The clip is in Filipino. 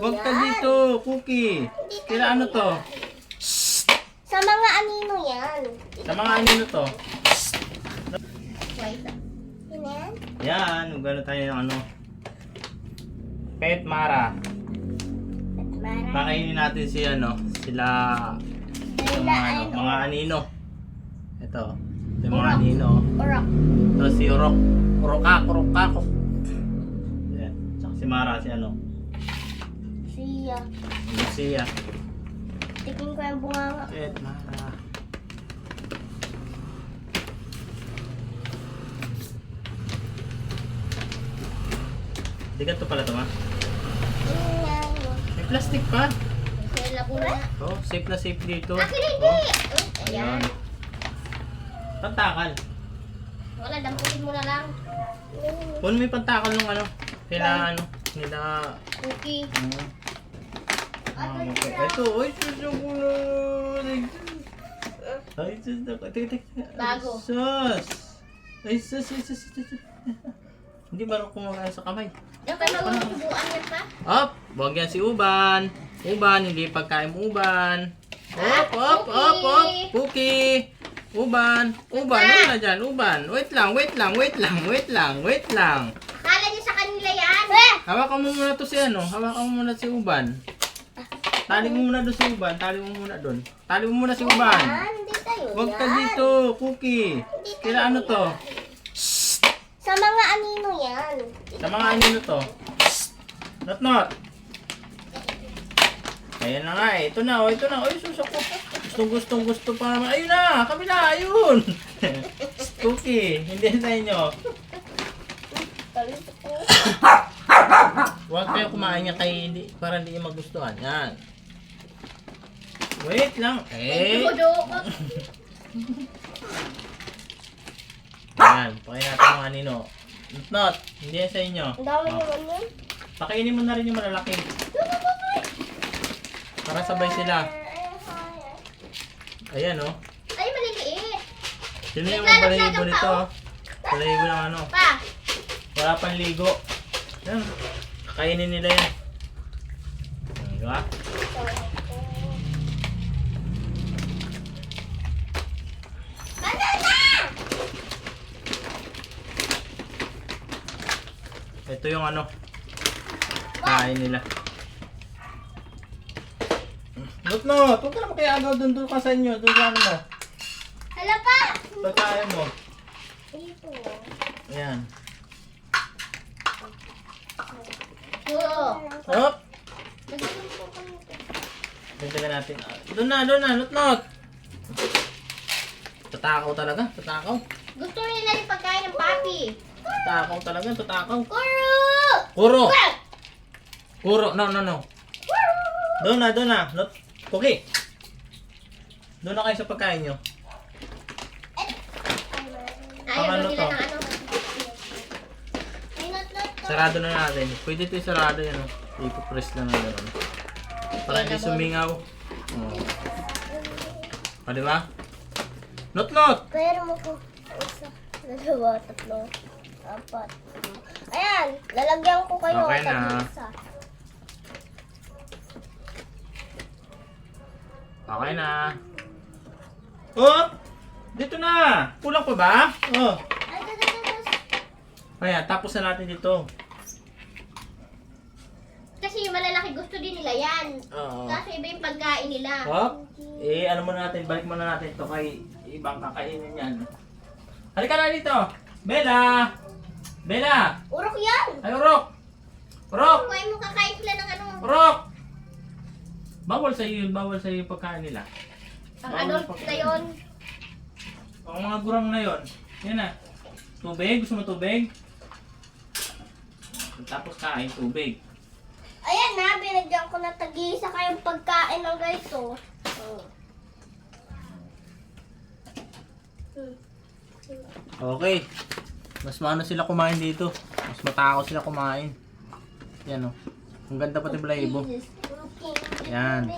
Huwag ka yan. dito, Cookie. Kila ano to? Sa mga anino yan. Sa mga anino to? Wait. Yun yan? Yan, gano'n tayo ng ano. Pet Mara. Mara. Pakainin natin si ano, sila yung mga ano, mga anino. Ito yung mga Urok. anino. Urok. Ito si Urok. Urokako. Yan. Tsaka si Mara, si ano. Siya. Lucia. Tingin ko yung bunganga. Pet Mara. Di ka to pala to, ma? May plastic pa. Sila po na. Oh, safe na safe dito. Akin hindi! Oh, Ayan. ayan. Pantakal. Wala, damputin mo na lang. Kung may pantakal nung ano, nila ano, nila... Cookie. Okay. Ito, oy, susukulod. Ay, sus, Bago. Sus. Ay, sus. Hindi marunong kumakain sa kamay. Yung kaya magbubuan yan pa? Up! Huwag yan si Uban. Uban, hindi pagkain mo Uban. Up! Cookie! Uban! Ano na dyan? Uban! Wait lang. Akala niyo sa kanila yan? Hawakan mo muna to si ano. Hawakan mo muna si Uban. Tali mo muna doon si Uban. Tali mo muna si Uban. Hindi tayo Huwag ka dito, Cookie. Kila ano to? Sa mga anino yan. Sa mga anino to? Not. Ayan na nga eh. Ito na. Ay, susak ko. Gusto pa naman. Ayun na. Kabila. Ayun. Cookie. Hindi sa inyo. Huwag kayo kumain niya kay hindi, para hindi niya magustuhan. Yan. Wait lang. Ayan. Pakain natin mga anino. Not. Hindi yan sa inyo. Ang dami naman yun. Pakainin mo na rin yung malalaki. Para sabay sila. Ayan oh. Ay, maliliit. Sino yung balahibo nito? Balahibo ng ano? Pa. Wala pang ligo. Yan. Kainin nila yan. Di ba? Banana! Ito yung ano. Kain nila. Huwag ka naman kaya agaw doon ka sa inyo. Doon sa ano mo. Hala pa! Pagkain mo. Ito. Ayan. Oo. Hop! Dagdagan natin. Doon na. Not. Tatakaw talaga. Gusto nila yung pagkain ng papi. Tatakaw talaga. Kuro! Kuro. No. Doon na. Not. Cookie. Doon na kayo sa pagkain nyo. Ayaw Ano nila to? ng ano. Ay, not. Sarado na natin. Pwede ito sarado yan. Ipo-press lang na gano'n. Para hindi sumingaw. O, diba? Not. Pero mo ko. Isa, dalawa, tatlo, apat. Ayan, lalagyan ko kayo. Okay na. Isa. Okay na. Oh! Dito na! Kulang pa ba? Oh. Kaya, tapos na natin dito. Kasi yung malalaki gusto din nila yan. Oo. Kasi iba yung pagkain nila. Hop! Ano muna natin, balik muna natin ito kay ibang kakainin yan. Halika na dito! Bella! Urok yan! Ay, Urok! Kumain mo kakain sila ng ano. Urok! Bawal sa iyo yung pagkain nila. Ang adult na yun. Ang mga gurang na yon. Yan na. Tubig, gusto mo tubig? Tapos kain tubig. Ayan na, binigyan ko na tag-iisa kayong pagkain ng guys, oh. Okay. Mas maano sila kumain dito. Mas matakaw sila kumain. Yan oh. Ang ganda pati balahibo. Yan.